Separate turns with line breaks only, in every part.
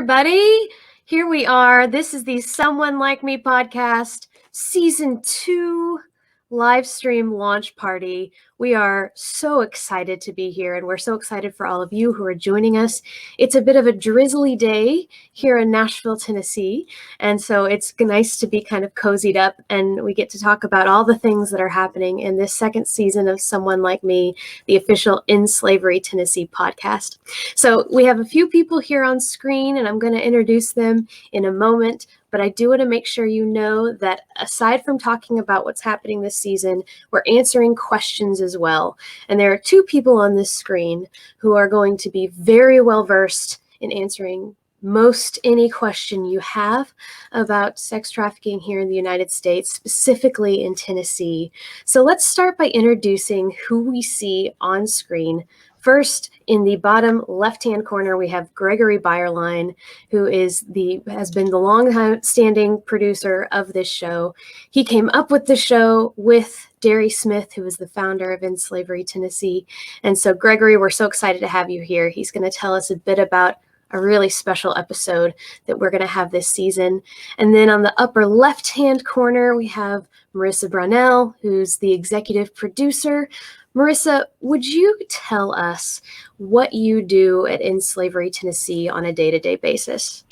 everybody. Here we are. This is the Someone Like Me podcast, season 2 live stream launch party. We are so excited to be here, and we're so excited for all of you who are joining us. It's a bit of a drizzly day here in Nashville, Tennessee, and so it's nice to be kind of cozied up, and we get to talk about all the things that are happening in this second season of Someone Like Me, the official In Slavery Tennessee podcast. So we have a few people here on screen, and I'm going to introduce them in a moment. But I do want to make sure you know that aside from talking about what's happening this season, we're answering questions as well. And there are 2 people on this screen who are going to be very well versed in answering most any question you have about sex trafficking here in the United States, specifically in Tennessee. So let's start by introducing who we see on screen. First, in the bottom left-hand corner, we have Gregory Byerline, who has been the long-standing producer of this show. He came up with the show with Derry Smith, who is the founder of In Slavery Tennessee. And so, Gregory, we're so excited to have you here. He's going to tell us a bit about a really special episode that we're going to have this season. And then on the upper left-hand corner, we have Marissa Brownell, who's the executive producer. Marissa, would you tell us what you do at In Slavery Tennessee on a day-to-day basis?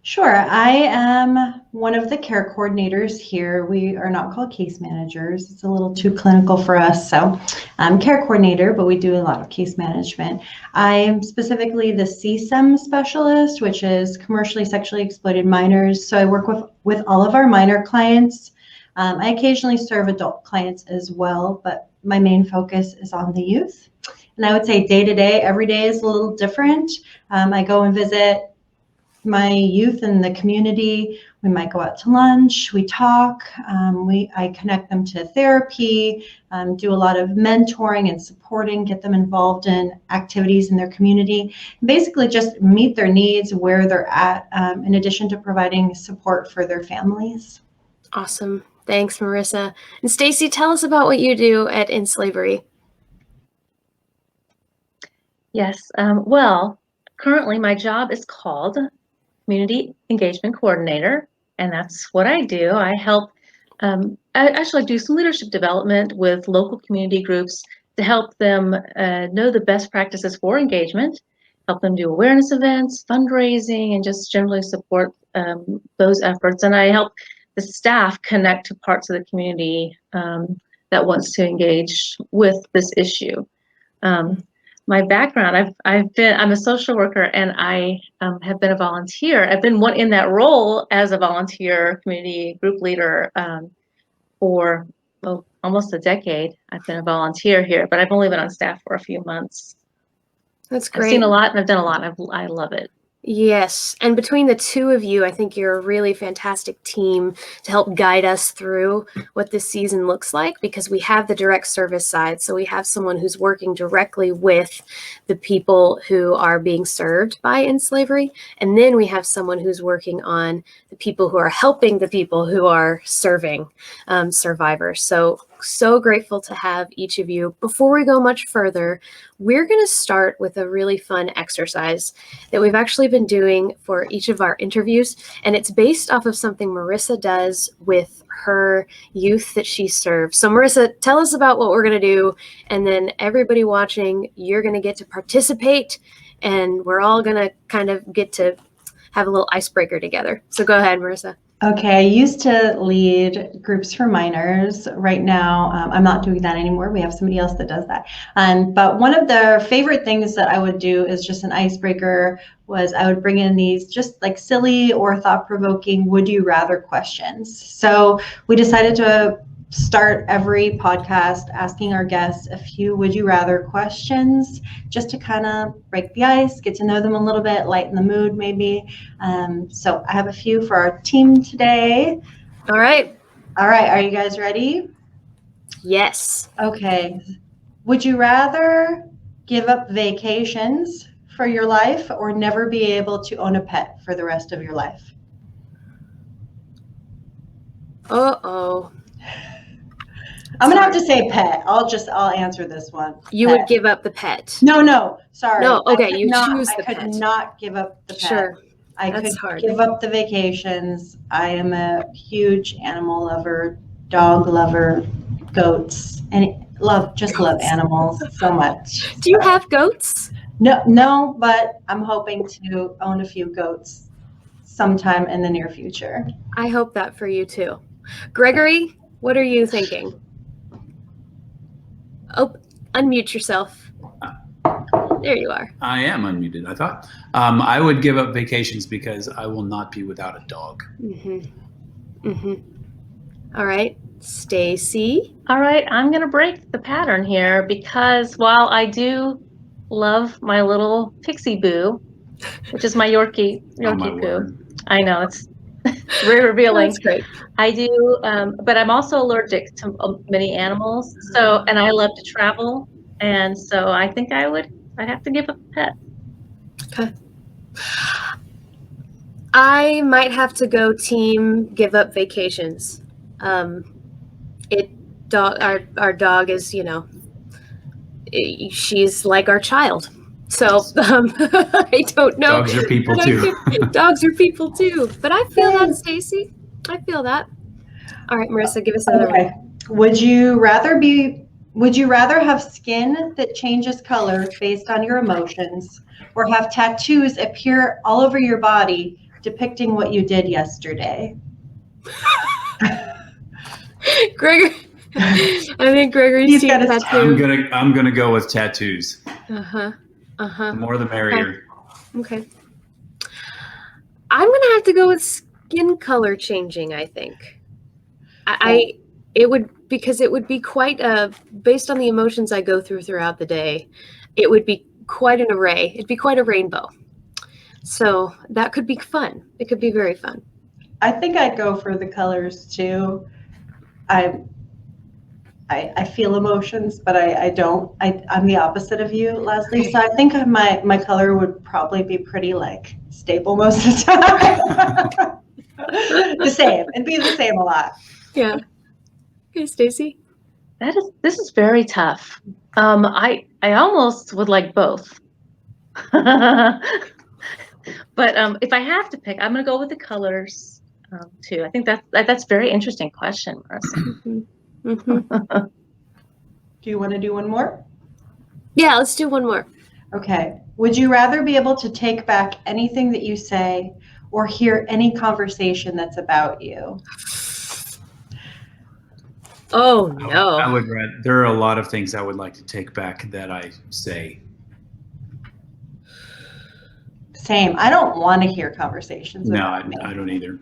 Sure. I am one of the care coordinators here. We are not called case managers. It's a little too clinical for us. So I'm care coordinator, but we do a lot of case management. I am specifically the CSEM specialist, which is commercially sexually exploited minors. So I work with all of our minor clients. I occasionally serve adult clients as well, but my main focus is on the youth. And I would say day to day, every day is a little different. I go and visit my youth in the community. We might go out to lunch, we talk, I connect them to therapy, do a lot of mentoring and supporting, get them involved in activities in their community, basically just meet their needs where they're at, in addition to providing support for their families.
Awesome. Thanks, Marissa. And Stacy, tell us about what you do at In Slavery.
Yes. Well, currently my job is called Community Engagement Coordinator, and that's what I do. I help, I actually do some leadership development with local community groups to help them know the best practices for engagement, help them do awareness events, fundraising, and just generally support those efforts. And I help the staff connect to parts of the community that wants to engage with this issue. My background, I'm a social worker, and I have been a volunteer. I've been in that role as a volunteer community group leader for almost a decade. I've been a volunteer here, but I've only been on staff for a few months.
That's great.
I've seen a lot and I've done a lot. I love it.
Yes. And between the 2 of you, I think you're a really fantastic team to help guide us through what this season looks like, because we have the direct service side. So we have someone who's working directly with the people who are being served by In Slavery. And then we have someone who's working on the people who are helping the people who are serving survivors. So grateful to have each of you. Before we go much further, we're going to start with a really fun exercise that we've actually been doing for each of our interviews. And it's based off of something Marissa does with her youth that she serves. So Marissa, tell us about what we're going to do. And then everybody watching, you're going to get to participate. And we're all going to kind of get to have a little icebreaker together. So go ahead, Marissa.
Okay, I used to lead groups for minors. Right now, I'm not doing that anymore. We have somebody else that does that. But one of the favorite things that I would do is just an icebreaker was I would bring in these just like silly or thought-provoking would you rather questions. So we decided to start every podcast asking our guests a few would you rather questions just to kind of break the ice, get to know them a little bit, lighten the mood maybe. So I have a few for our team today.
All right.
Are you guys ready?
Yes.
Okay. Would you rather give up vacations for your life or never be able to own a pet for the rest of your life?
Uh-oh.
I'm gonna have to say pet. I'll answer this one.
You
pet.
would give up the pet.
No, sorry.
No, okay, you choose the
pet. I could not give up the pet.
Sure.
I
That's
could
hard.
give up the vacations. I am a huge animal lover, dog lover, goats, and love animals so much.
Do you
So,
have goats?
no, but I'm hoping to own a few goats sometime in the near future.
I hope that for you too. Gregory, what are you thinking? Oh, unmute yourself. There you are.
I am unmuted, I thought. I would give up vacations because I will not be without a dog.
All right, Stacy.
All right, I'm going to break the pattern here because while I do love my little pixie boo, which is my Yorkie
Oh my
poo.
word.
I know, it's very revealing.
That's great.
I do, but I'm also allergic to many animals. So, and I love to travel. And so I think I'd have to give up a pet.
Okay. I might have to go team give up vacations. Our dog is, she's like our child. So I don't know.
Dogs are people too.
Dogs are people too. But I feel that, Stacy. I feel that. All right, Marissa, give us another one.
Would you rather have skin that changes color based on your emotions, or have tattoos appear all over your body depicting what you did yesterday?
Gregory, I think Gregory's team tattoo.
I'm gonna go with tattoos.
The
more the merrier.
Okay. I'm gonna have to go with skin color changing, I think. It would be quite based on the emotions I go throughout the day, it would be quite an array. It'd be quite a rainbow. So that could be fun. It could be very fun.
I think I'd go for the colors too. I feel emotions, but I don't. I'm the opposite of you, Leslie. So I think my color would probably be pretty like stable most of the time. The same. It'd be the same a lot.
Yeah. Okay, Stacy.
This is very tough. I almost would like both. But if I have to pick, I'm going to go with the colors too. I think that's a very interesting question, Marissa.
Do you want to do one more?
Yeah, let's do one more.
Okay. Would you rather be able to take back anything that you say or hear any conversation that's about you?
Oh, no.
I would rather. There are a lot of things I would like to take back that I say.
Same. I don't want to hear conversations.
No, I don't either.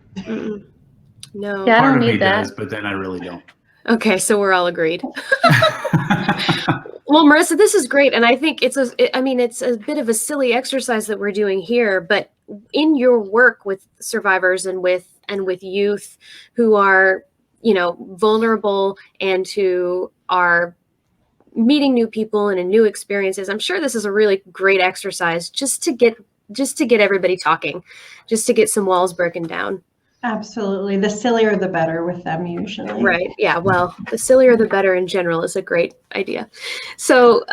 No.
Yeah, I
Part
don't
of me
need that.
does, but then I really don't.
Okay, so we're all agreed. Well, Marissa, this is great, and I think it's a bit of a silly exercise that we're doing here, but in your work with survivors and with youth who are, vulnerable and who are meeting new people and in new experiences, I'm sure this is a really great exercise just to get everybody talking, just to get some walls broken down.
Absolutely. The sillier the better with them usually.
Right. Yeah. Well, the sillier the better in general is a great idea. So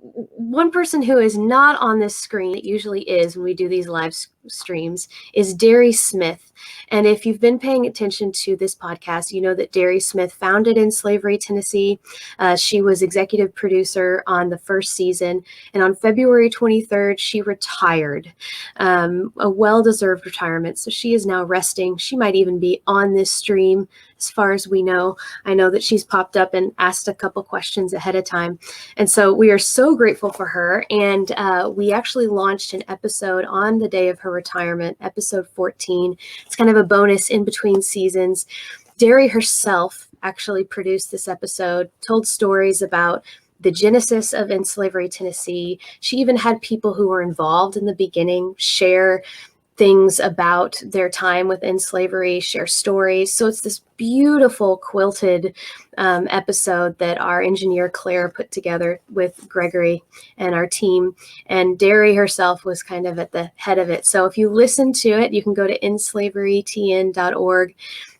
one person who is not on this screen, it usually is when we do these live streams, is Derry Smith. And if you've been paying attention to this podcast, you know that Derry Smith founded In Slavery, Tennessee. She was executive producer on the first season. And on February 23rd, she retired, a well-deserved retirement. So she is now resting. She might even be on this stream as far as we know. I know that she's popped up and asked a couple questions ahead of time. And so we are so grateful for her. And we actually launched an episode on the day of her retirement, episode 14. It's kind of a bonus in between seasons. Derry herself actually produced this episode, told stories about the genesis of In Slavery, Tennessee. She even had people who were involved in the beginning share things about their time within slavery, share stories. So it's this beautiful quilted episode that our engineer Claire put together with Gregory and our team. And Derry herself was kind of at the head of it. So if you listen to it, you can go to inslaverytn.org.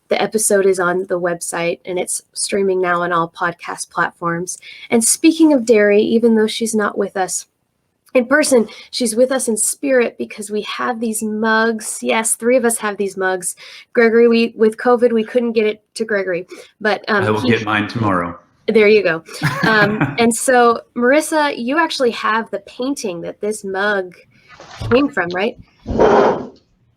The episode is on the website and it's streaming now on all podcast platforms. And speaking of Derry, even though she's not with us, in person. She's with us in spirit because we have these mugs. Yes, 3 of us have these mugs. Gregory, with COVID, we couldn't get it to Gregory, but
I will get mine tomorrow.
there you go. And so, Marissa, you actually have the painting that this mug came from, right?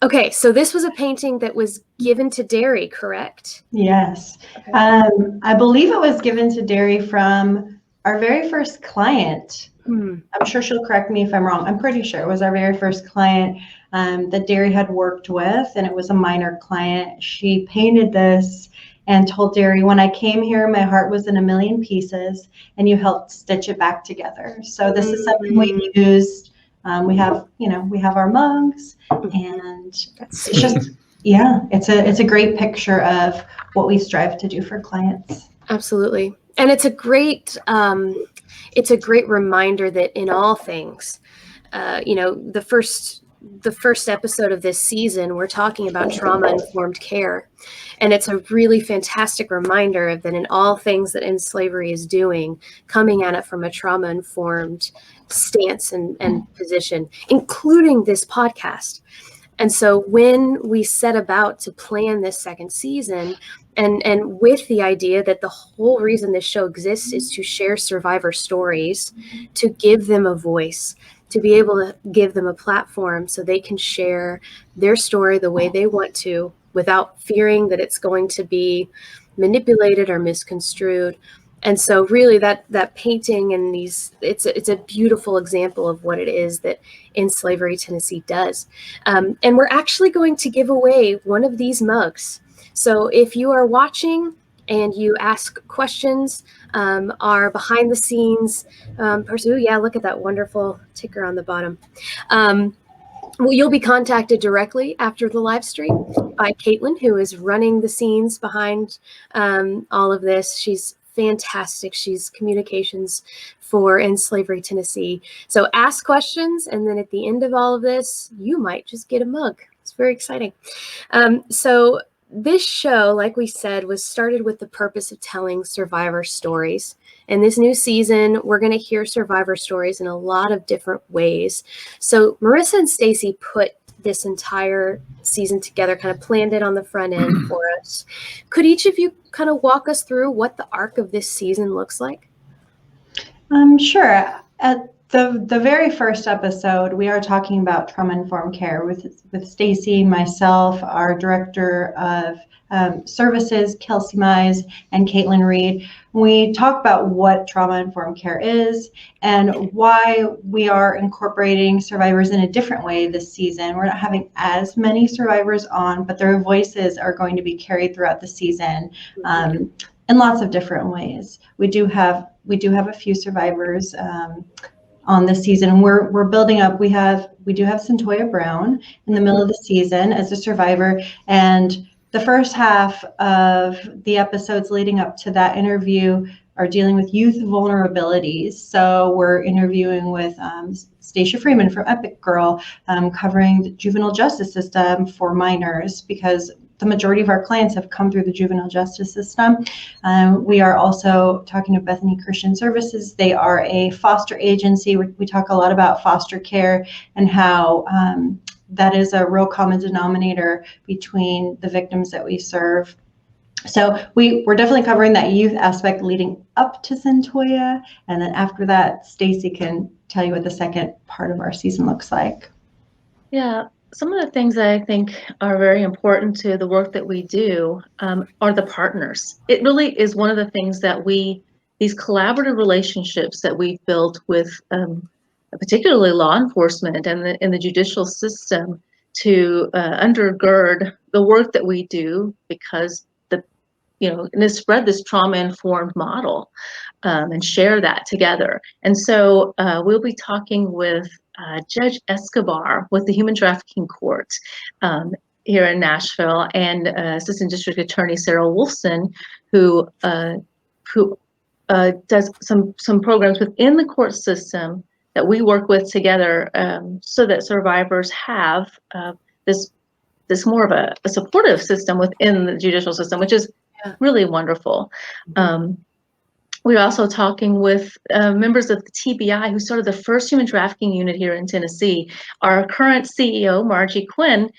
Okay, so this was a painting that was given to Derry, correct?
Yes.
Okay.
I believe it was given to Derry from our very first client. I'm sure she'll correct me if I'm wrong. I'm pretty sure it was our very first client that Derry had worked with, and it was a minor client. She painted this and told Derry, when I came here, my heart was in a million pieces, and you helped stitch it back together. So this is something we've used. We have our mugs, and it's just, it's a great picture of what we strive to do for clients.
Absolutely. And it's a great reminder that in all things, the first episode of this season, we're talking about trauma-informed care. And it's a really fantastic reminder of that in all things that In Slavery is doing, coming at it from a trauma-informed stance and position, including this podcast. And so when we set about to plan this second season, and with the idea that the whole reason this show exists is to share survivor stories, to give them a voice, to be able to give them a platform so they can share their story the way they want to without fearing that it's going to be manipulated or misconstrued. And so really that painting and it's a beautiful example of what it is that In Slavery Tennessee does. And we're actually going to give away one of these mugs. So if you are watching and you ask questions, our behind the scenes person, look at that wonderful ticker on the bottom. Well, you'll be contacted directly after the live stream by Caitlin, who is running the scenes behind all of this. She's fantastic. She's communications for In Slavery Tennessee. So ask questions, and then at the end of all of this, you might just get a mug. It's very exciting. So this show, like we said, was started with the purpose of telling survivor stories. In this new season, we're going to hear survivor stories in a lot of different ways. So Marissa and Stacy put this entire season together, kind of planned it on the front end for us. Could each of you kind of walk us through what the arc of this season looks like?
Sure. At the very first episode, we are talking about trauma-informed care with Stacy, myself, our director of services, Kelsey Mize, and Caitlin Reed. We talk about what trauma-informed care is and why we are incorporating survivors in a different way this season. We're not having as many survivors on, but their voices are going to be carried throughout the season in lots of different ways. We do have a few survivors on this season, and we're building up. We do have Centoya Brown in the middle of the season as a survivor, and the first half of the episodes leading up to that interview are dealing with youth vulnerabilities. So we're interviewing with Stacia Freeman from Epic Girl, covering the juvenile justice system for minors, because the majority of our clients have come through the juvenile justice system. We are also talking to Bethany Christian Services. They are a foster agency. We talk a lot about foster care and how that is a real common denominator between the victims that we serve. So we're definitely covering that youth aspect leading up to Centoya, and then after that, Stacy can tell you what the second part of our season looks like.
Yeah, some of the things that I think are very important to the work that we do are the partners. It really is one of the things that these collaborative relationships that we've built with particularly law enforcement and in the judicial system to undergird the work that we do, because and to spread this trauma-informed model and share that together. And so we'll be talking with Judge Escobar with the Human Trafficking Court here in Nashville, and Assistant District Attorney Sarah Wolfson, who does some programs within the court system that we work with together, so that survivors have this more of a supportive system within the judicial system, which is really wonderful. we're also talking with members of the TBI, who started the first human trafficking unit here in Tennessee. Our current CEO, Margie Quinn,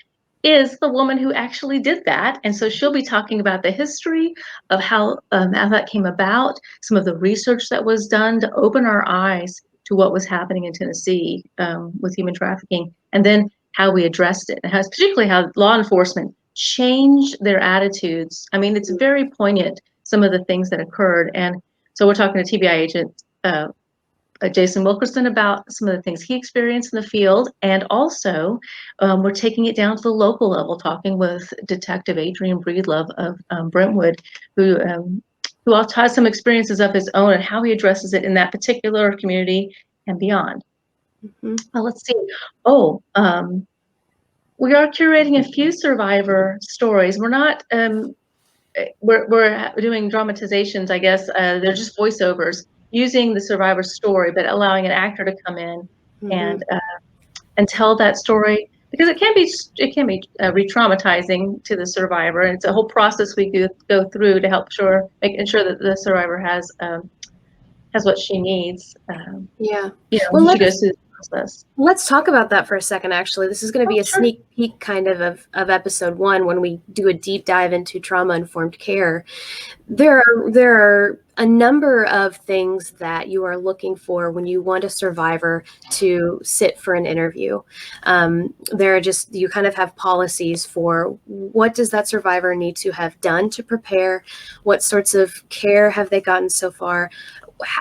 is the woman who actually did that. And so she'll be talking about the history of how that came about, some of the research that was done to open our eyes to what was happening in Tennessee with human trafficking, and then how we addressed it, and particularly how law enforcement changed their attitudes. I mean, it's very poignant, some of the things that occurred. And so we're talking to TBI agent Jason Wilkerson about some of the things he experienced in the field, and also we're taking it down to the local level, talking with Detective Adrian Breedlove of Brentwood, who also has some experiences of his own and how he addresses it in that particular community and beyond. Well, let's see. We are curating a few survivor stories. We're not we're doing dramatizations, I guess. They're just voiceovers using the survivor story, but allowing an actor to come in and tell that story, because it can be re-traumatizing to the survivor, and it's a whole process we go through to help ensure that the survivor has what she needs.
Yeah.
Well, she goes through the process.
Let's talk about that for a second, actually. This is going to be a sneak peek kind of episode 1 when we do a deep dive into trauma-informed care. There are a number of things that you are looking for when you want a survivor to sit for an interview. You kind of have policies for what does that survivor need to have done to prepare, what sorts of care have they gotten so far,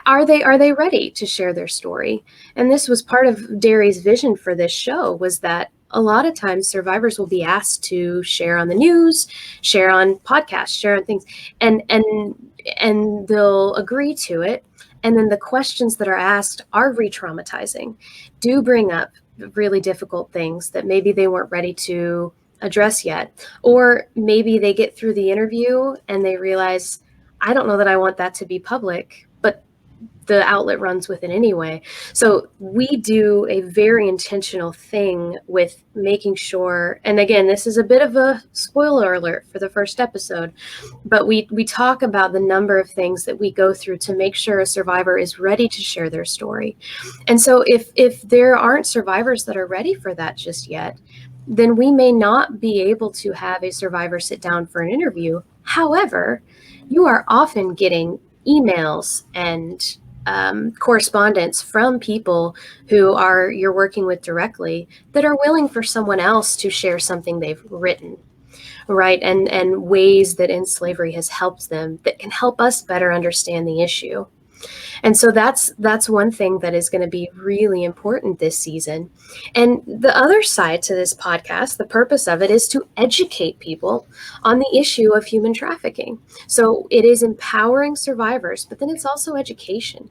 are they ready to share their story? And this was part of Derry's vision for this show, was that a lot of times survivors will be asked to share on the news, share on podcasts, share on things, and they'll agree to it. And then the questions that are asked are re-traumatizing, do bring up really difficult things that maybe they weren't ready to address yet. Or maybe they get through the interview and they realize, I don't know that I want that to be public, but the outlet runs with it anyway. So we do a very intentional thing with making sure, and again, this is a bit of a spoiler alert for the first episode, but we talk about the number of things that we go through to make sure a survivor is ready to share their story. And so if there aren't survivors that are ready for that just yet, then we may not be able to have a survivor sit down for an interview. However, you are often getting emails and correspondence from people who you're working with directly that are willing for someone else to share something they've written, right? And ways that end slavery has helped them that can help us better understand the issue. And so that's one thing that is going to be really important this season. And the other side to this podcast, the purpose of it is to educate people on the issue of human trafficking. So it is empowering survivors, but then it's also education.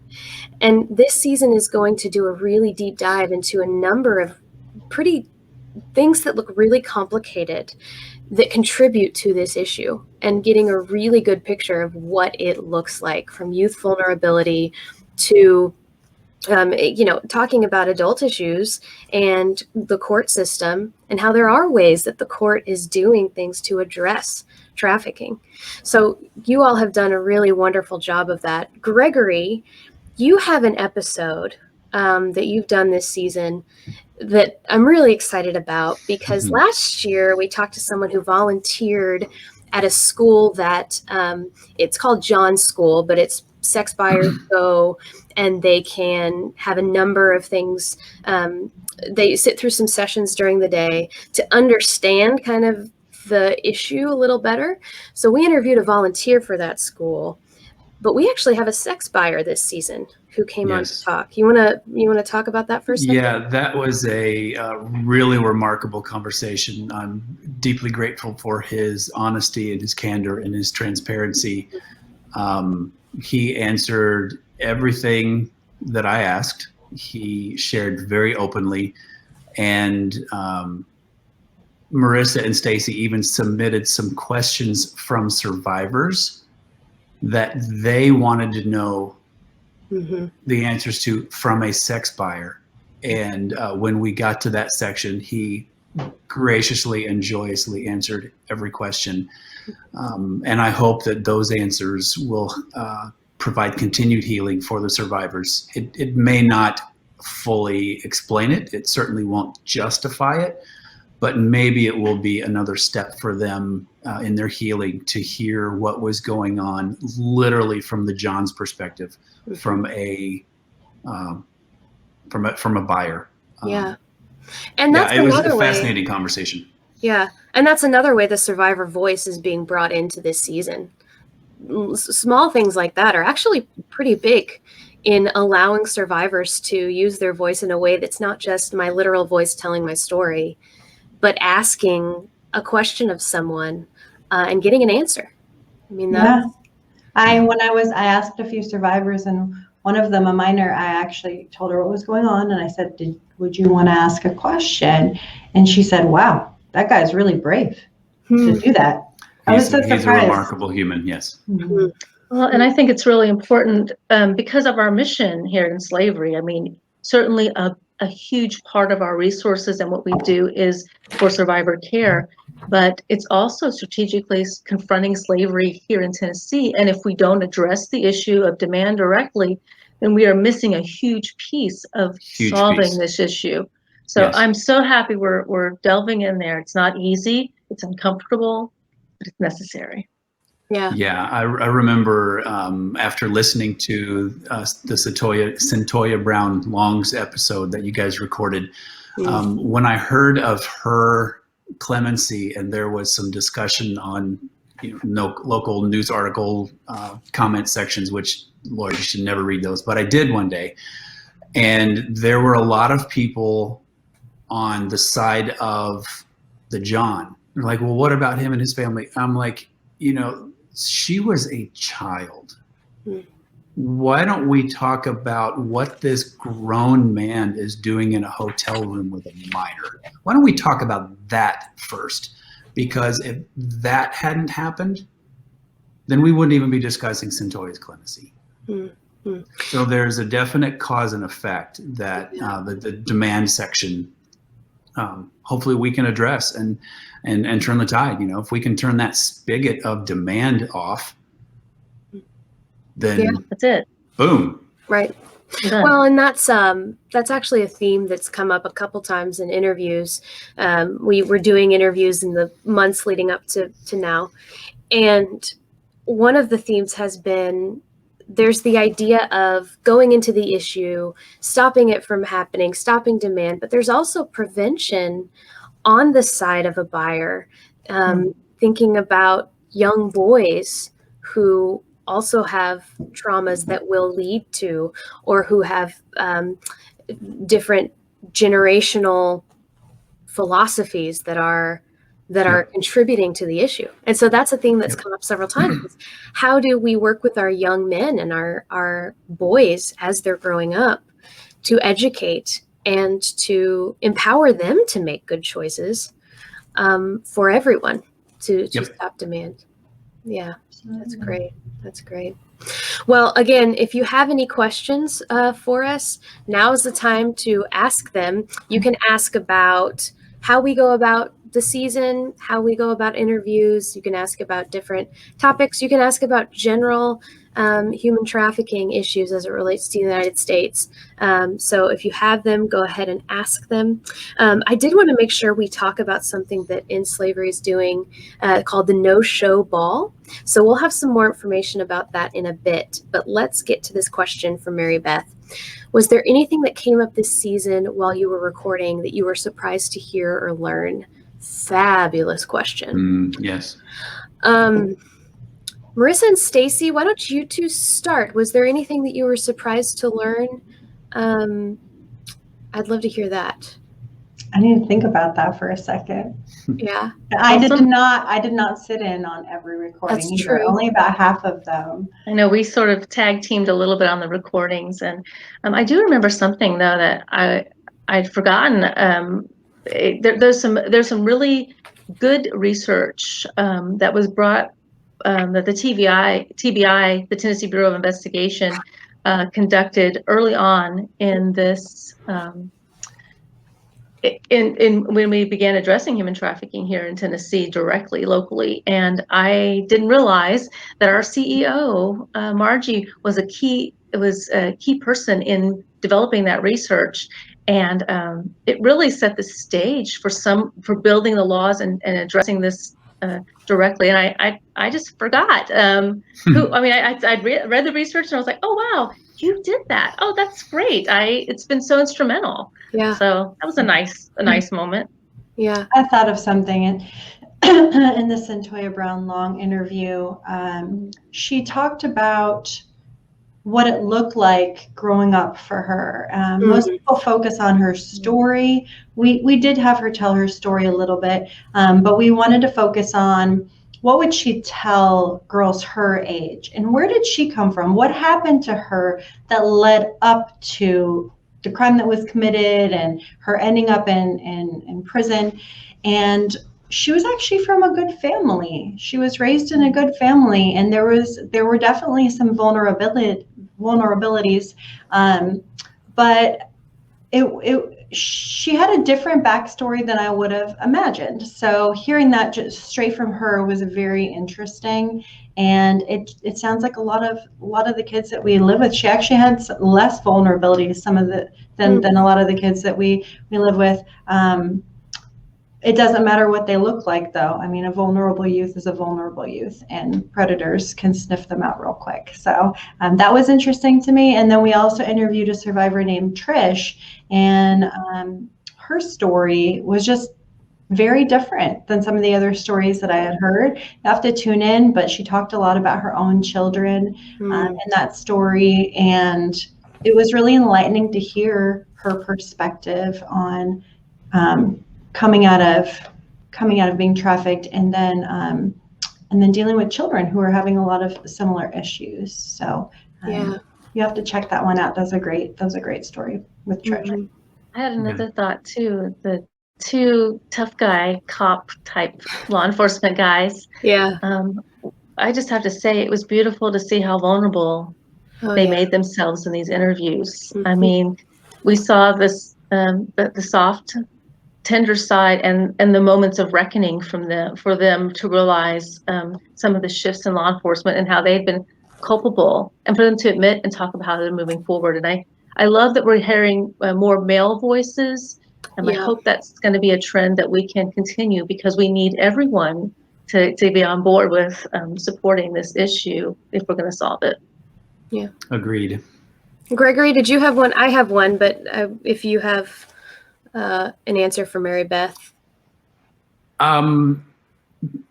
And this season is going to do a really deep dive into a number of pretty things that look really complicated that contribute to this issue, and getting a really good picture of what it looks like, from youth vulnerability to talking about adult issues and the court system, and how there are ways that the court is doing things to address trafficking. So you all have done a really wonderful job of that. Gregory, you have an episode that you've done this season that I'm really excited about, because last year we talked to someone who volunteered at a school that it's called John's School, but it's sex buyers go and they can have a number of things. They sit through some sessions during the day to understand kind of the issue a little better. So we interviewed a volunteer for that school, but we actually have a sex buyer this season who came on to talk. You wanna talk about that for a second?
Yeah, that was a really remarkable conversation. I'm deeply grateful for his honesty and his candor and his transparency. He answered everything that I asked. He shared very openly, and Marissa and Stacy even submitted some questions from survivors that they wanted to know the answers to from a sex buyer. And when we got to that section, he graciously and joyously answered every question. And I hope that those answers will provide continued healing for the survivors. It may not fully explain it. It certainly won't justify it, but maybe it will be another step for them in their healing to hear what was going on, literally from the John's perspective, from a buyer.
Yeah. And that's
it was a
another way.
fascinating conversation.
Yeah. And that's another way the survivor voice is being brought into this season. Small things like that are actually pretty big in allowing survivors to use their voice in a way that's not just my literal voice telling my story, but asking a question of someone and getting an answer. I mean, that's,
I asked a few survivors, and one of them, a minor, I actually told her what was going on, and I said, would you want to ask a question? And she said, wow, that guy's really brave to do that. I was so surprised.
He's a remarkable human, yes.
Mm-hmm.
Well, and I think it's really important because of our mission here in slavery. I mean, certainly a huge part of our resources and what we do is for survivor care, but it's also strategically confronting slavery here in Tennessee. And if we don't address the issue of demand directly, then we are missing a huge piece of solving this issue. So yes. I'm so happy we're delving in there. It's not easy, it's uncomfortable, but it's necessary.
Yeah.
I remember after listening to the Centoya Brown Long's episode that you guys recorded, when I heard of her clemency, and there was some discussion on local news article comment sections, which, Lord, you should never read those, but I did one day. And there were a lot of people on the side of the John. They're like, well, what about him and his family? I'm like, she was a child. Why don't we talk about what this grown man is doing in a hotel room with a minor? Why don't we talk about that first? Because if that hadn't happened, then we wouldn't even be discussing Centoya's clemency. So there's a definite cause and effect that the demand section, hopefully we can address and turn the tide. If we can turn that spigot of demand off, then
that's it.
Boom.
Right. Well, and that's actually a theme that's come up a couple times in interviews. We were doing interviews in the months leading up to now, and one of the themes has been there's the idea of going into the issue, stopping it from happening, stopping demand, but there's also prevention on the side of a buyer, thinking about young boys who also have traumas that will lead to, or who have different generational philosophies that are contributing to the issue. And so that's a thing that's come up several times. How do we work with our young men and our boys as they're growing up to educate and to empower them to make good choices for everyone to stop demand? Yeah, that's great. That's great. Well, again, if you have any questions for us, now is the time to ask them. You can ask about how we go about the season, how we go about interviews. You can ask about different topics. You can ask about general human trafficking issues as it relates to the United States. So if you have them, go ahead and ask them. I did want to make sure we talk about something that In Slavery is doing called the No-Show Ball. So we'll have some more information about that in a bit, but let's get to this question from Mary Beth. Was there anything that came up this season while you were recording that you were surprised to hear or learn? Fabulous question.
Yes.
Marissa and Stacy, why don't you two start? Was there anything that you were surprised to learn? I'd love to hear that.
I need to think about that for a second.
Yeah.
I did not sit in on every recording.
That's
either.
true.
Only about half of them.
I know we sort of tag teamed a little bit on the recordings, and I do remember something though that I'd forgotten. There's some really good research that was brought that the TBI, the Tennessee Bureau of Investigation, conducted early on in this when we began addressing human trafficking here in Tennessee directly, locally, and I didn't realize that our CEO, Margie, was a key person in developing that research, and it really set the stage for building the laws and addressing this directly. And I just forgot who. I mean, I'd read the research and I was like, oh wow, you did that. Oh, that's great. It's been so instrumental.
Yeah.
So that was a nice moment.
Yeah.
I thought of something in the Centoya Brown Long interview. She talked about what it looked like growing up for her. Most people focus on her story. We did have her tell her story a little bit, but we wanted to focus on what would she tell girls her age, and where did she come from? What happened to her that led up to the crime that was committed and her ending up in prison? And she was actually from a good family. She was raised in a good family, and there were definitely some vulnerabilities, but she had a different backstory than I would have imagined. So hearing that just straight from her was very interesting, and it sounds like a lot of the kids that we live with, she actually had less vulnerability than a lot of the kids that we live with. It doesn't matter what they look like, though. I mean, a vulnerable youth is a vulnerable youth, and predators can sniff them out real quick. So that was interesting to me. And then we also interviewed a survivor named Trish, and her story was just very different than some of the other stories that I had heard. You have to tune in, but she talked a lot about her own children in that story, and it was really enlightening to hear her perspective on coming out of being trafficked, and then dealing with children who are having a lot of similar issues. So you have to check that one out. That was a great story with Trish.
I had another thought too. The two tough guy cop type law enforcement guys.
Yeah.
I just have to say it was beautiful to see how vulnerable they made themselves in these interviews. I mean, we saw this the soft, tender side and the moments of reckoning for them to realize some of the shifts in law enforcement and how they'd been culpable, and for them to admit and talk about how they're moving forward. And I love that we're hearing more male voices, and I hope that's going to be a trend that we can continue, because we need everyone to be on board with supporting this issue if we're going to solve it.
Yeah. Agreed.
Gregory,
did you have one? I have one, but if you have an answer for Mary Beth.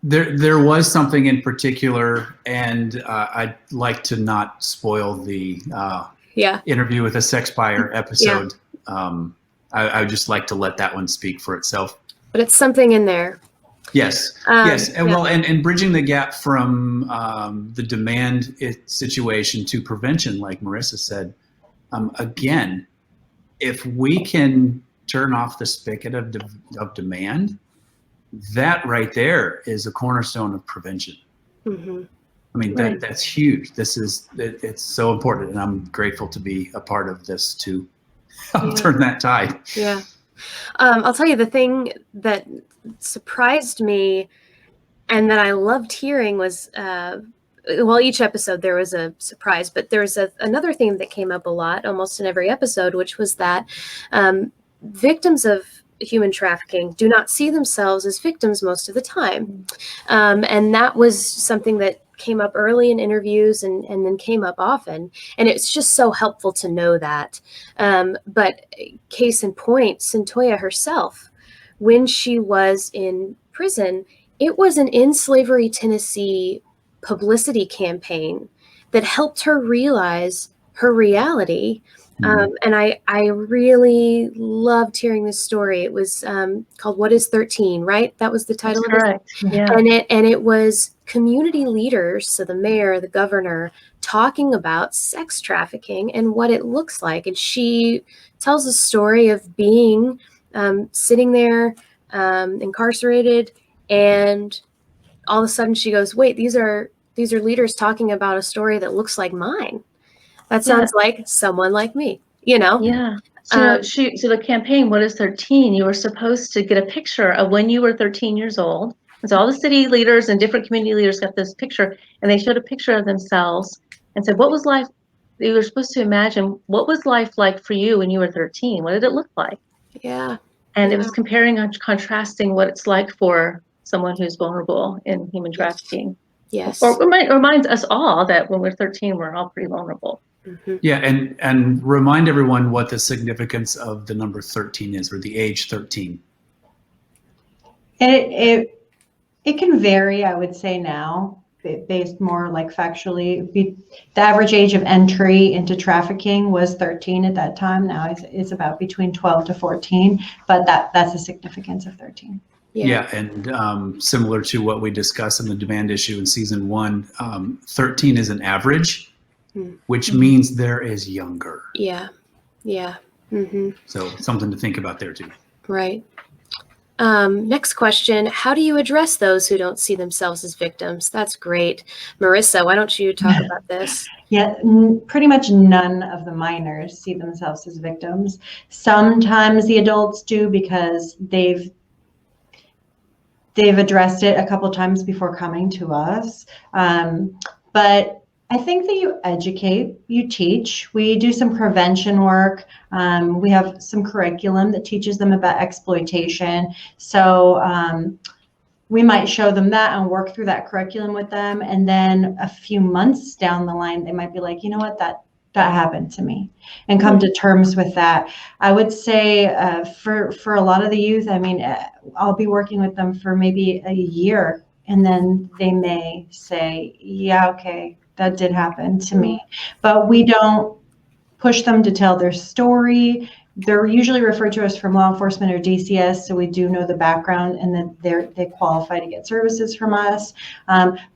There was something in particular, and I'd like to not spoil the interview with a sex buyer episode. I would just like to let that one speak for itself.
But it's something in there.
Yes, yes, and well, and bridging the gap from the demand situation to prevention, like Marissa said. Again, if we can turn off the spigot of demand, that right there is a cornerstone of prevention. I mean, that's huge. It's so important, and I'm grateful to be a part of this to help turn that tide.
Yeah. I'll tell you, the thing that surprised me and that I loved hearing was, each episode there was a surprise, but there was another thing that came up a lot, almost in every episode, which was that victims of human trafficking do not see themselves as victims most of the time. And that was something that came up early in interviews and then came up often. And it's just so helpful to know that. But case in point, Centoya herself, when she was in prison, it was an In Slavery Tennessee publicity campaign that helped her realize her reality. And I really loved hearing this story. It was called What is 13, right? That was the title of it.
Correct. Yeah.
And it was community leaders, so the mayor, the governor, talking about sex trafficking and what it looks like. And she tells a story of being sitting there incarcerated, and all of a sudden she goes, wait, these are leaders talking about a story that looks like mine. That sounds like someone like me, you know?
Yeah. So the campaign, What is 13? You were supposed to get a picture of when you were 13 years old. And so all the city leaders and different community leaders got this picture, and they showed a picture of themselves and said, what was life? You were supposed to imagine, what was life like for you when you were 13? What did it look like?
Yeah.
And it was comparing and contrasting what it's like for someone who's vulnerable in human trafficking.
Yes.
Or it reminds us all that when we're 13, we're all pretty vulnerable.
Yeah, and remind everyone what the significance of the number 13 is, or the age 13.
It can vary, I would say now, based more like factually. The average age of entry into trafficking was 13 at that time. Now it's about between 12 to 14, but that's the significance of 13.
Yeah, and similar to what we discussed in the demand issue in season 1, 13 is an average, which means there is younger.
Yeah.
So something to think about there too.
Right. Next question. How do you address those who don't see themselves as victims? That's great. Marissa, why don't you talk about this?
Yeah, pretty much none of the minors see themselves as victims. Sometimes the adults do because they've addressed it a couple times before coming to us. But I think that you educate, you teach. We do some prevention work. We have some curriculum that teaches them about exploitation. So we might show them that and work through that curriculum with them. And then a few months down the line, they might be like, you know what, that happened to me, and come to terms with that. I would say for a lot of the youth, I mean, I'll be working with them for maybe a year, and then they may say, yeah, okay, that did happen to me. But we don't push them to tell their story. They're usually referred to us from law enforcement or DCS, so we do know the background and that they qualify to get services from us.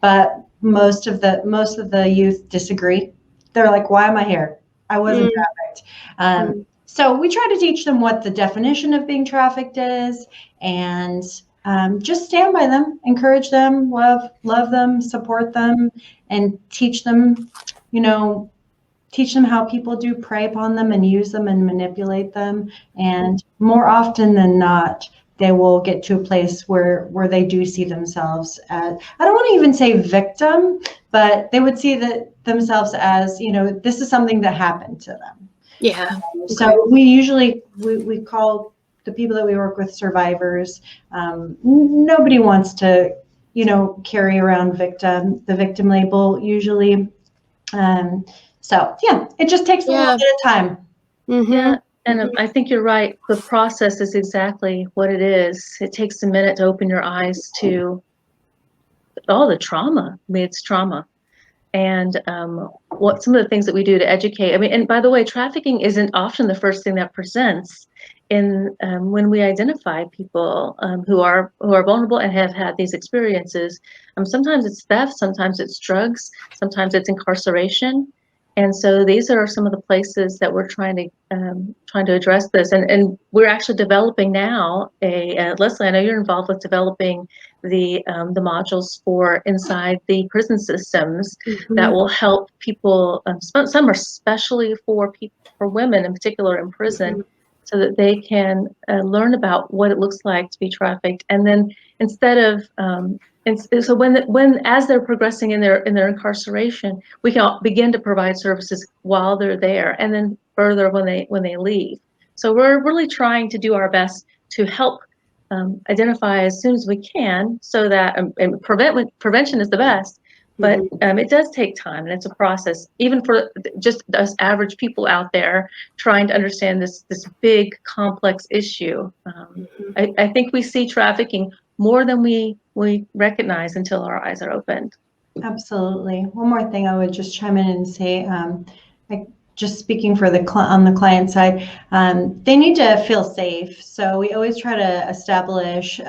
But most of the youth disagree. They're like, why am I here? I wasn't trafficked. So we try to teach them what the definition of being trafficked is, and just stand by them, encourage them, love them, support them, and teach them how people do prey upon them and use them and manipulate them. And more often than not, they will get to a place where they do see themselves as, I don't want to even say victim, but they would see themselves as, this is something that happened to them.
Yeah.
So we usually, we call the people that we work with survivors. Nobody wants to, carry around the victim label usually. So yeah, it just takes a little bit of time.
Yeah. And I think you're right. The process is exactly what it is. It takes a minute to open your eyes to all the trauma. I mean, it's trauma. And what some of the things that we do to educate. I mean, and by the way, trafficking isn't often the first thing that presents in when we identify people who are vulnerable and have had these experiences. Sometimes it's theft, sometimes it's drugs, sometimes it's incarceration. And so these are some of the places that we're trying to address this. And we're actually developing now Leslie, I know you're involved with developing the modules for inside the prison systems that will help people. Some are especially for women in particular in prison, so that they can learn about what it looks like to be trafficked. And then instead of and so when as they're progressing in their incarceration, we can begin to provide services while they're there, and then further when they leave. So we're really trying to do our best to help identify as soon as we can, so that and prevention is the best. But it does take time, and it's a process, even for just us average people out there trying to understand this big complex issue. I think we see trafficking more than we recognize until our eyes are opened.
Absolutely. One more thing I would just chime in and say, just speaking for on the client side, they need to feel safe. So we always try to establish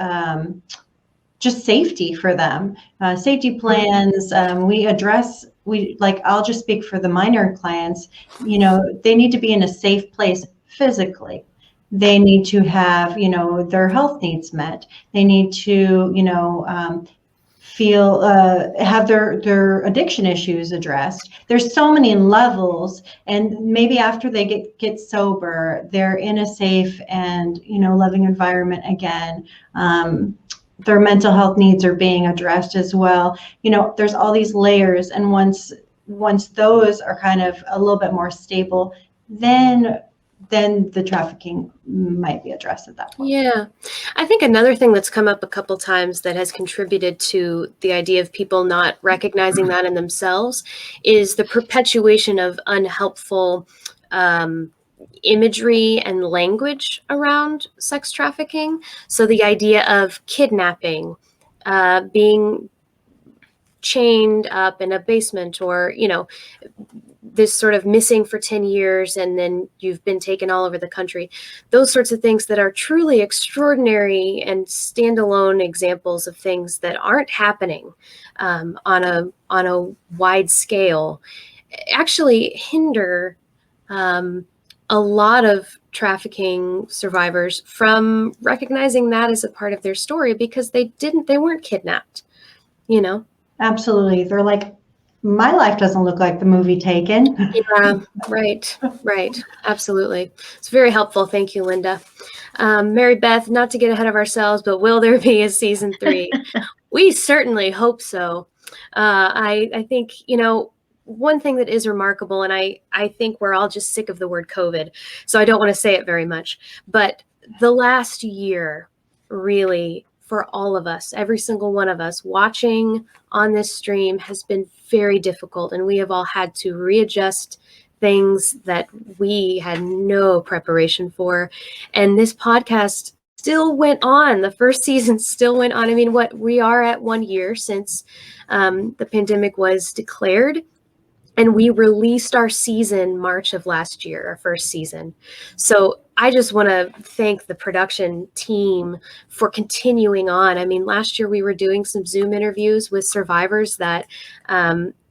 just safety for them, safety plans. I'll just speak for the minor clients, they need to be in a safe place physically. They need to have, their health needs met. They need to, feel have their addiction issues addressed. There's so many levels, and maybe after they get sober, they're in a safe and loving environment again. Their mental health needs are being addressed as well. There's all these layers, and once those are kind of a little bit more stable, then the trafficking might be addressed at that point.
Yeah. I think another thing that's come up a couple times that has contributed to the idea of people not recognizing that in themselves is the perpetuation of unhelpful imagery and language around sex trafficking. So the idea of kidnapping, being chained up in a basement, or this sort of missing for 10 years and then you've been taken all over the country, those sorts of things that are truly extraordinary and standalone examples of things that aren't happening on a wide scale, actually hinder a lot of trafficking survivors from recognizing that as a part of their story, because they weren't kidnapped.
Absolutely. They're like, my life doesn't look like the movie Taken.
Yeah, right. Absolutely. It's very helpful. Thank you, Linda. Mary Beth, not to get ahead of ourselves, but will there be a season 3? We certainly hope so. I think, one thing that is remarkable, and I think we're all just sick of the word COVID, so I don't want to say it very much, but the last year really, for all of us, every single one of us watching on this stream, has been very difficult, and we have all had to readjust things that we had no preparation for. And this podcast still went on. The first season still went on. I mean, we are at 1 year since the pandemic was declared. And we released our season March of last year, our first season. So I just want to thank the production team for continuing on. I mean, last year we were doing some Zoom interviews with survivors that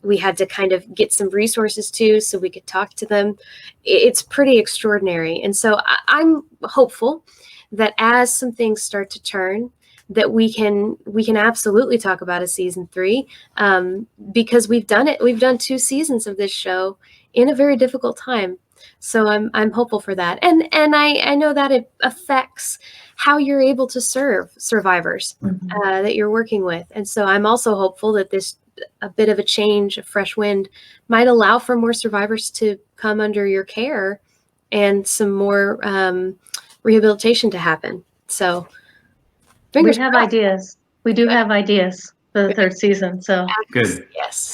we had to kind of get some resources to so we could talk to them. It's pretty extraordinary. And so I'm hopeful that as some things start to turn, that we can absolutely talk about a season 3, because we've done it. We've done 2 seasons of this show in a very difficult time. So I'm hopeful for that. And I know that it affects how you're able to serve survivors that you're working with. And so I'm also hopeful that a bit of a change, a fresh wind, might allow for more survivors to come under your care and some more rehabilitation to happen. So
we have ideas. We do have ideas for the 3rd season. So
good.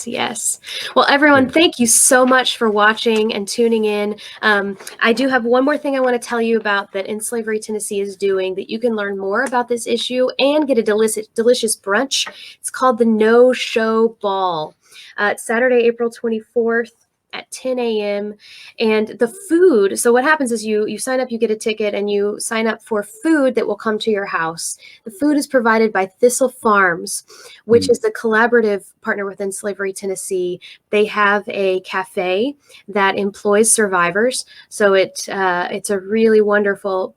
Yes. Well, everyone, thank you so much for watching and tuning in. I do have one more thing I want to tell you about that In Slavery Tennessee is doing, that you can learn more about this issue and get a delicious brunch. It's called the No Show Ball. It's Saturday, April 24th. At 10 a.m. And the food, so what happens is you sign up, you get a ticket, and you sign up for food that will come to your house. The food is provided by Thistle Farms, which is the collaborative partner within Slavery Tennessee. They have a cafe that employs survivors. So it's a really wonderful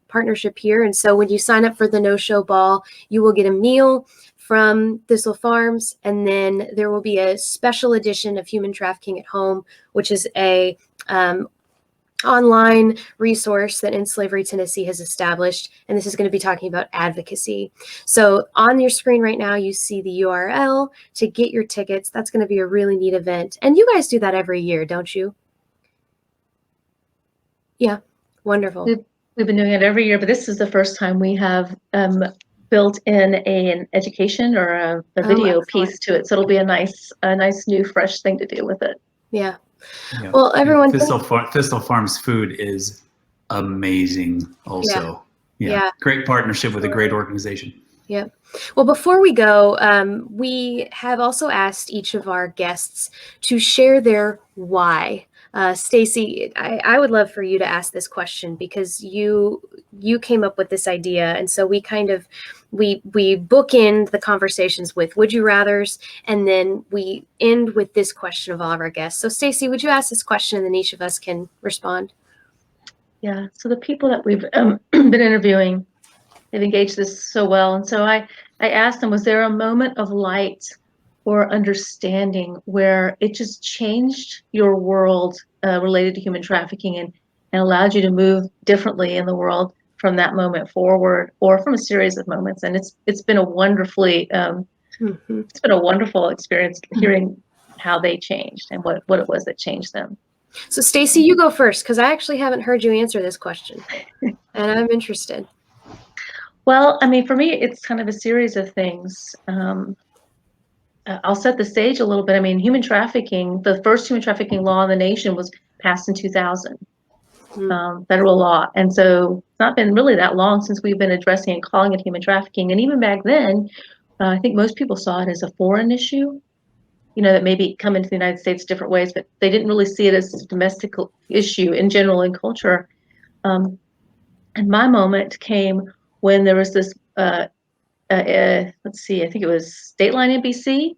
partnership here. And so when you sign up for the No-Show Ball, you will get a meal from Thistle Farms, and then there will be a special edition of Human Trafficking at Home, which is a online resource that In Slavery Tennessee has established, and this is going to be talking about advocacy. So on your screen right now, you see the URL to get your tickets. That's going to be a really neat event, and you guys do that every year, don't you? Yeah, wonderful.
We've been doing it every year, but this is the first time we have built in an education or a video piece to it. So it'll be a nice new fresh thing to do with it.
Yeah. Well, everyone.
Thistle Farms food is amazing also. Yeah. Great partnership with a great organization.
Yeah. Well, before we go, we have also asked each of our guests to share their why. Stacy, I would love for you to ask this question, because you came up with this idea, and so we bookend the conversations with would you rathers, and then we end with this question of all of our guests. So Stacy, would you ask this question, and then each of us can respond?
Yeah. So the people that we've been interviewing, they've engaged this so well, and so I I asked them, was there a moment of light or understanding where it just changed your world related to human trafficking and allowed you to move differently in the world from that moment forward, or from a series of moments? And it's been a wonderfully
Mhm.
it's been a wonderful experience hearing how they changed and what it was that changed them.
So Stacy, you go first, because I actually haven't heard you answer this question, and I'm interested.
Well, I mean, for me, it's kind of a series of things. I'll set the stage a little bit. I mean, human trafficking, the first human trafficking law in the nation was passed in 2000, federal law. And so it's not been really that long since we've been addressing and calling it human trafficking. And even back then, I think most people saw it as a foreign issue, that maybe come into the United States different ways, but they didn't really see it as a domestic issue in general in culture. And my moment came when there was this, let's see, I think it was Dateline NBC.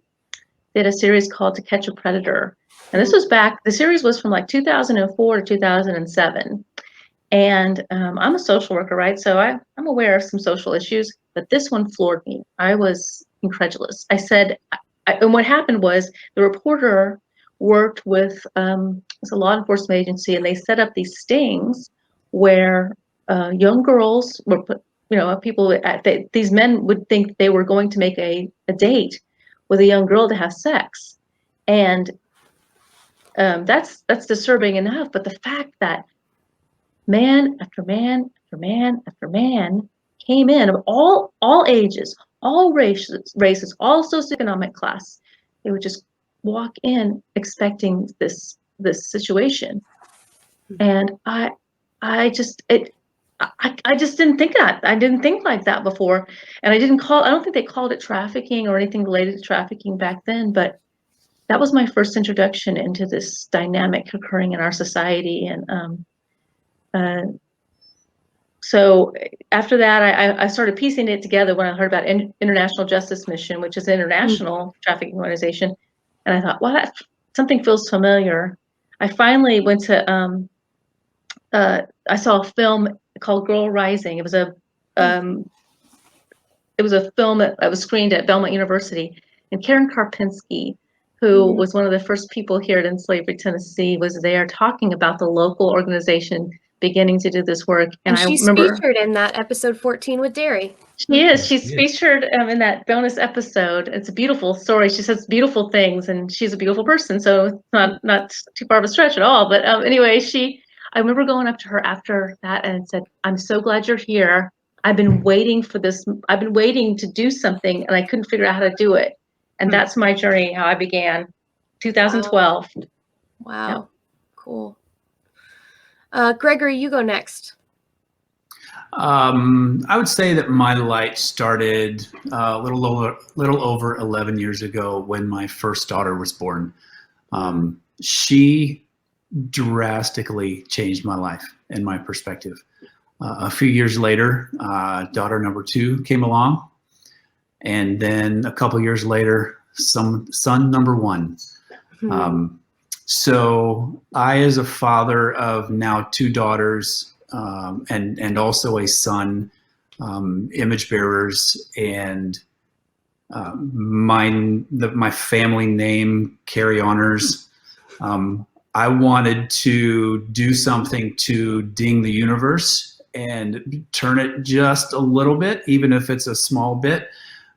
They had a series called To Catch a Predator. And this was back, the series was from like 2004 to 2007. And I'm a social worker, right? So I'm aware of some social issues, but this one floored me. I was incredulous. I said, and what happened was the reporter worked with it's a law enforcement agency, and they set up these stings where young girls were put, people, these men would think they were going to make a date with a young girl to have sex. And that's disturbing enough. But the fact that man after man after man after man came in of all ages, all races, all socioeconomic class. They would just walk in expecting this situation, and I just didn't think that. I didn't think like that before, and I don't think they called it trafficking or anything related to trafficking back then, but that was my first introduction into this dynamic occurring in our society. And so after that, I started piecing it together when I heard about International Justice Mission, which is an international trafficking organization. And I thought, well, something feels familiar. I finally went to, I saw a film called Girl Rising. It was a film that was screened at Belmont University. And Karen Karpinski, who was one of the first people here in Slavery, Tennessee, was there talking about the local organization beginning to do this work.
And she's featured in that episode 14 with Derry.
She is. She's featured in that bonus episode. It's a beautiful story. She says beautiful things, and she's a beautiful person. So it's not too far of a stretch at all. But anyway, I remember going up to her after that and said, "I'm so glad you're here. I've been waiting for this. I've been waiting to do something, and I couldn't figure out how to do it." And that's my journey, how I began, 2012.
Wow. Yep. Cool. Gregory, you go next.
I would say that my light started a little over 11 years ago when my first daughter was born. She drastically changed my life and my perspective. A few years later, daughter number 2 came along, and then a couple years later, son number 1. So I, as a father of now 2 daughters, and also a son, image bearers, and my family name carry honors. I wanted to do something to ding the universe and turn it just a little bit, even if it's a small bit,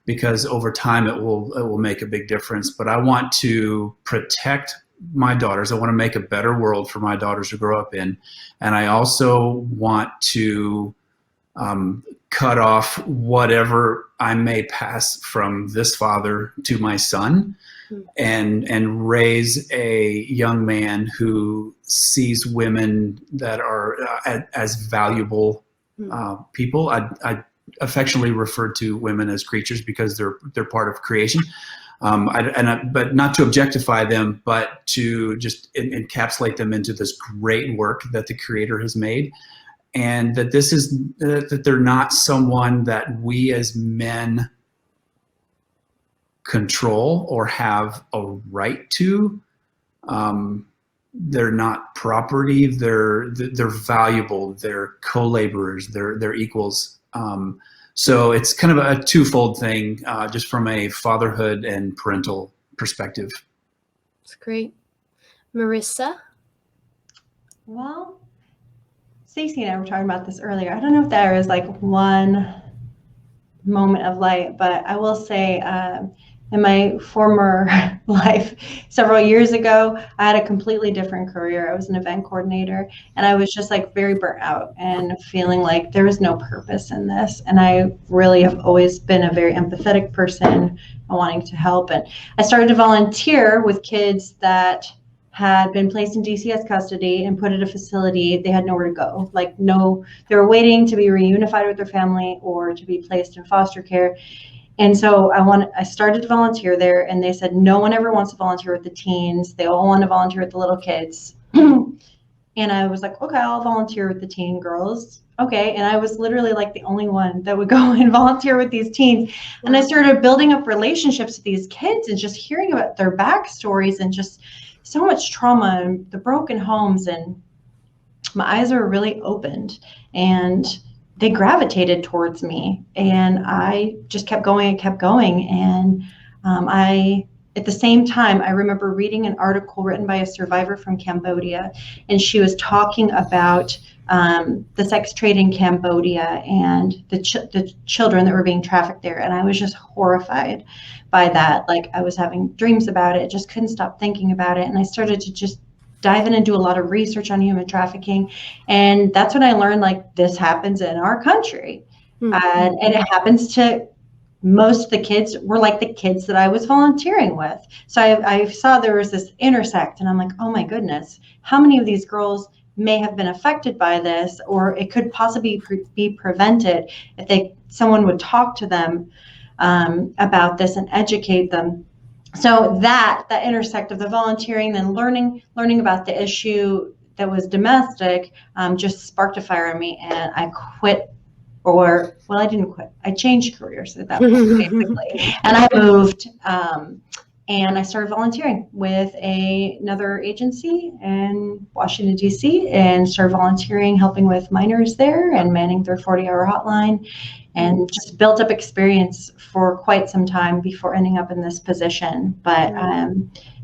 because over time it will make a big difference. But I want to protect my daughters. I want to make a better world for my daughters to grow up in. And I also want to cut off whatever I may pass from this father to my son, and raise a young man who sees women that are as valuable people. I affectionately refer to women as creatures because they're part of creation. But not to objectify them, but to just encapsulate them into this great work that the Creator has made, and that that they're not someone that we as men control or have a right to. They're not property. They're valuable. They're co-laborers. They're equals. So it's kind of a twofold thing, just from a fatherhood and parental perspective.
That's great. Marissa?
Well, Stacy and I were talking about this earlier. I don't know if there is like one moment of light, but I will say in my former life, several years ago, I had a completely different career. I was an event coordinator, and I was just like very burnt out and feeling like there was no purpose in this. And I really have always been a very empathetic person and wanting to help. And I started to volunteer with kids that had been placed in DCS custody and put at a facility. They had nowhere to go. Like, no, they were waiting to be reunified with their family or to be placed in foster care. And so I started to volunteer there, and they said no one ever wants to volunteer with the teens. They all want to volunteer with the little kids. And I was like, okay, I'll volunteer with the teen girls. Okay. And I was literally like the only one that would go and volunteer with these teens. And I started building up relationships with these kids and just hearing about their backstories and just so much trauma and the broken homes. And my eyes were really opened, and they gravitated towards me. And I just kept going and kept going. And at the same time, I remember reading an article written by a survivor from Cambodia, and she was talking about the sex trade in Cambodia and the children that were being trafficked there. And I was just horrified by that. Like, I was having dreams about it, just couldn't stop thinking about it. And I started to just dive in and do a lot of research on human trafficking. And that's when I learned, like, this happens in our country. And it happens to most of the kids were like the kids that I was volunteering with. So I saw there was this intersect, and I'm like, oh my goodness, how many of these girls may have been affected by this, or it could possibly be prevented if someone would talk to them about this and educate them. So that intersect of the volunteering, then learning about the issue that was domestic, just sparked a fire in me, and I quit. I didn't quit. I changed careers at that point, basically. And I moved, and I started volunteering with another agency in Washington, D.C., and started volunteering, helping with minors there and manning their 40-hour hotline, and just built up experience for quite some time before ending up in this position. But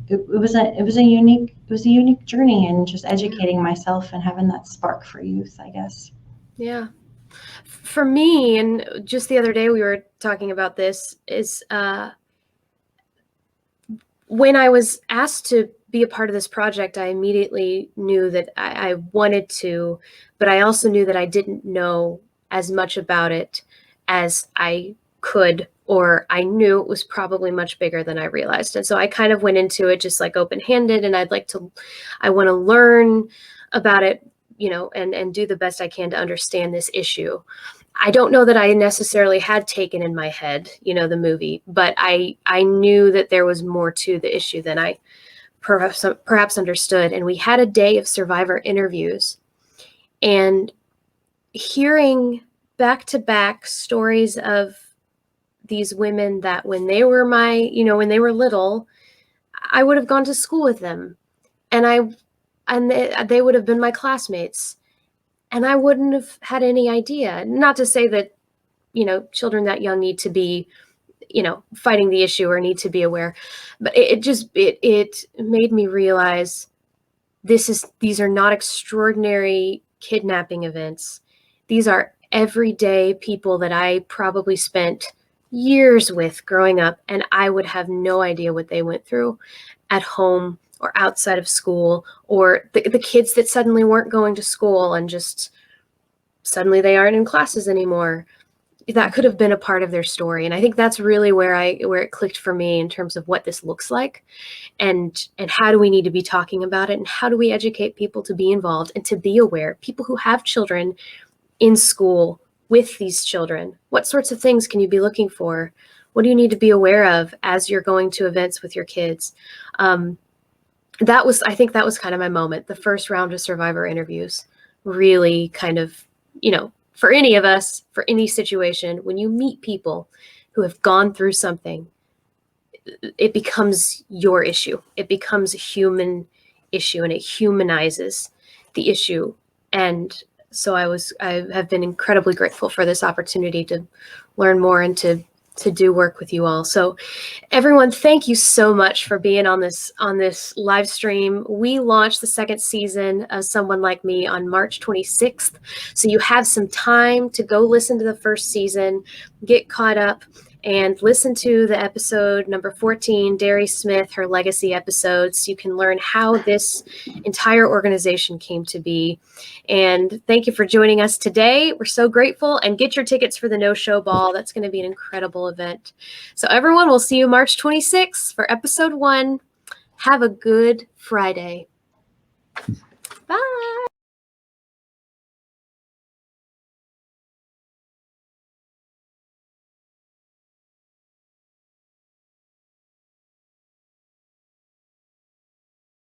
it was a unique journey, and just educating myself and having that spark for youth, I guess.
Yeah. For me, and just the other day we were talking about this, is when I was asked to be a part of this project, I immediately knew that I wanted to, but I also knew that I didn't know as much about it as I could, or I knew it was probably much bigger than I realized. And so I kind of went into it just like open-handed, and I want to learn about it, and do the best I can to understand this issue. I don't know that I necessarily had Taken in my head, the movie, but I knew that there was more to the issue than I perhaps understood. And we had a day of survivor interviews, and hearing back-to-back stories of these women that when they were when they were little, I would have gone to school with them, and they would have been my classmates, and I wouldn't have had any idea. Not to say that, children that young need to be, fighting the issue or need to be aware, but it made me realize these are not extraordinary kidnapping events. These are everyday people that I probably spent years with growing up, and I would have no idea what they went through at home or outside of school, or the kids that suddenly weren't going to school and just suddenly they aren't in classes anymore. That could have been a part of their story. And I think that's really where it clicked for me in terms of what this looks like, and how do we need to be talking about it, and how do we educate people to be involved and to be aware, people who have children in school with these children. What sorts of things can you be looking for? What do you need to be aware of as you're going to events with your kids? I think that was kind of my moment. The first round of survivor interviews really kind of, for any of us, for any situation, when you meet people who have gone through something, it becomes your issue. It becomes a human issue, and it humanizes the issue. And so I have been incredibly grateful for this opportunity to learn more and to do work with you all. So everyone, thank you so much for being on this live stream. We launched the second season of Someone Like Me on March 26th. So you have some time to go listen to the first season, get caught up, and listen to the episode number 14, Derry Smith, her legacy episodes. You can learn how this entire organization came to be. And thank you for joining us today. We're so grateful, and get your tickets for the No-Show Ball. That's going to be an incredible event. So everyone, we'll see you March 26th for episode 1. Have a good Friday. Bye.